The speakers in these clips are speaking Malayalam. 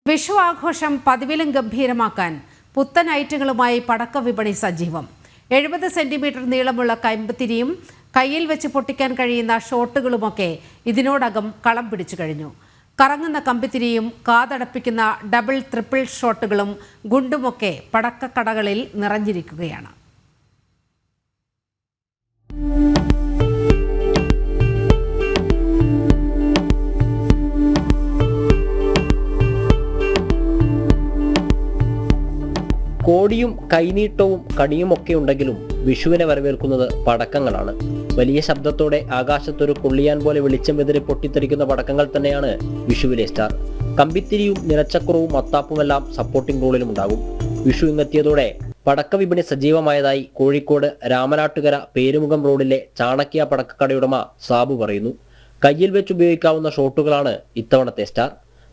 വിഷു ആഘോഷം പതിവിലും ഗംഭീരമാക്കാൻ പുത്തൻ ഐറ്റങ്ങളുമായി പടക്ക വിപണി സജീവം. 70 സെന്റിമീറ്റർ നീളമുള്ള കമ്പത്തിരിയും കയ്യിൽ വെച്ച് പൊട്ടിക്കാൻ കഴിയുന്ന ഷോട്ടുകളുമൊക്കെ ഇതിനോടകം കളം പിടിച്ചു കഴിഞ്ഞു. കറങ്ങുന്ന കമ്പിത്തിരിയും കാതടപ്പിക്കുന്ന ഡബിൾ ട്രിപ്പിൾ ഷോട്ടുകളും ഗുണ്ടുമൊക്കെ പടക്കക്കടകളിൽ നിറഞ്ഞിരിക്കുകയാണ്. കോടിയും കൈനീട്ടവും കണിയുമൊക്കെ ഉണ്ടെങ്കിലും വിഷുവിനെ വരവേൽക്കുന്നത് പടക്കങ്ങളാണ്. വലിയ ശബ്ദത്തോടെ ആകാശത്തൊരു കൊള്ളിയാൻ പോലെ വെളിച്ചം വെതിരെ പൊട്ടിത്തെറിക്കുന്ന പടക്കങ്ങൾ തന്നെയാണ് വിഷുവിലെ സ്റ്റാർ. കമ്പിത്തിരിയും നിലച്ചക്രവും മത്താപ്പുമെല്ലാം സപ്പോർട്ടിംഗ് റോളിലും ഉണ്ടാകും. വിഷു ഇങ്ങെത്തിയതോടെ പടക്ക വിപണി സജീവമായതായി കോഴിക്കോട് രാമനാട്ടുകര പേരുമുഖം റോഡിലെ ചാണക്യ പടക്കക്കടയുടമ സാബു പറയുന്നു. കയ്യിൽ വെച്ചുപയോഗിക്കാവുന്ന ഷോട്ടുകളാണ് ഇത്തവണത്തെ സ്റ്റാർ.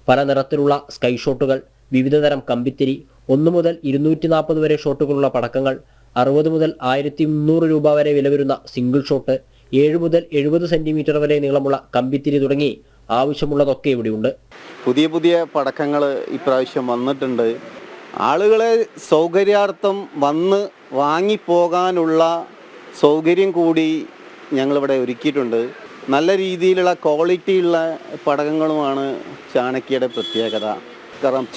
പല നിറത്തിലുള്ള സ്കൈ ഷോട്ടുകൾ, വിവിധതരം കമ്പിത്തിരി, 1 മുതൽ 240 വരെ ഷോട്ടുകളുള്ള പടക്കങ്ങൾ, 60 മുതൽ 1300 രൂപ വരെ വില വരുന്ന സിംഗിൾ ഷോട്ട്, 7 മുതൽ 70 സെന്റിമീറ്റർ വരെ നീളമുള്ള കമ്പിത്തിരി തുടങ്ങി ആവശ്യമുള്ളതൊക്കെ ഇവിടെയുണ്ട്. പുതിയ പുതിയ പടക്കങ്ങൾ ഇപ്രാവശ്യം വന്നിട്ടുണ്ട്. ആളുകളെ സൗകര്യാർത്ഥം വന്ന് വാങ്ങിപ്പോകാനുള്ള സൗകര്യം കൂടി ഞങ്ങളിവിടെ ഒരുക്കിയിട്ടുണ്ട്. നല്ല രീതിയിലുള്ള ക്വാളിറ്റിയുള്ള പടക്കങ്ങളുമാണ് ചാണക്യയുടെ പ്രത്യേകത.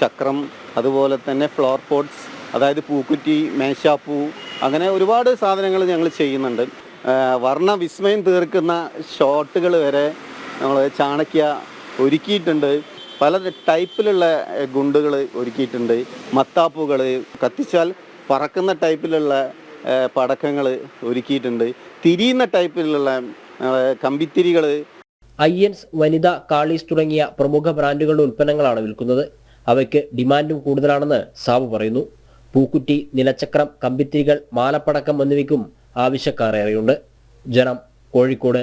ചക്രം, അതുപോലെ തന്നെ ഫ്ലവർ പോട്ട്സ്, അതായത് പൂക്കുറ്റി, മേശാപ്പൂ, അങ്ങനെ ഒരുപാട് സാധനങ്ങൾ ഞങ്ങൾ ചെയ്യുന്നുണ്ട്. വർണ്ണ വിസ്മയം തീർക്കുന്ന ഷോട്ടുകൾ വരെ നമ്മൾ ചാണക്യ ഒരുക്കിയിട്ടുണ്ട്. പല ടൈപ്പിലുള്ള ഗുണ്ടുകൾ ഒരുക്കിയിട്ടുണ്ട്. മത്താപ്പുകൾ, കത്തിച്ചാൽ പറക്കുന്ന ടൈപ്പിലുള്ള പടക്കങ്ങൾ ഒരുക്കിയിട്ടുണ്ട്. തിരിയുന്ന ടൈപ്പിലുള്ള കമ്പിത്തിരികൾ. ഐയൻസ്, വനിത, കാളീസ് തുടങ്ങിയ പ്രമുഖ ബ്രാൻഡുകളുടെ ഉൽപ്പന്നങ്ങളാണ് വിൽക്കുന്നത്. അവയ്ക്ക് ഡിമാൻഡും കൂടുതലാണെന്ന് സാബു പറയുന്നു. പൂക്കുറ്റി, നിലച്ചക്രം, കമ്പിത്തിരികൾ, മാലപ്പടക്കം എന്നിവയ്ക്കും ആവശ്യക്കാരേറെയുണ്ട്. ജനം, കോഴിക്കോട്.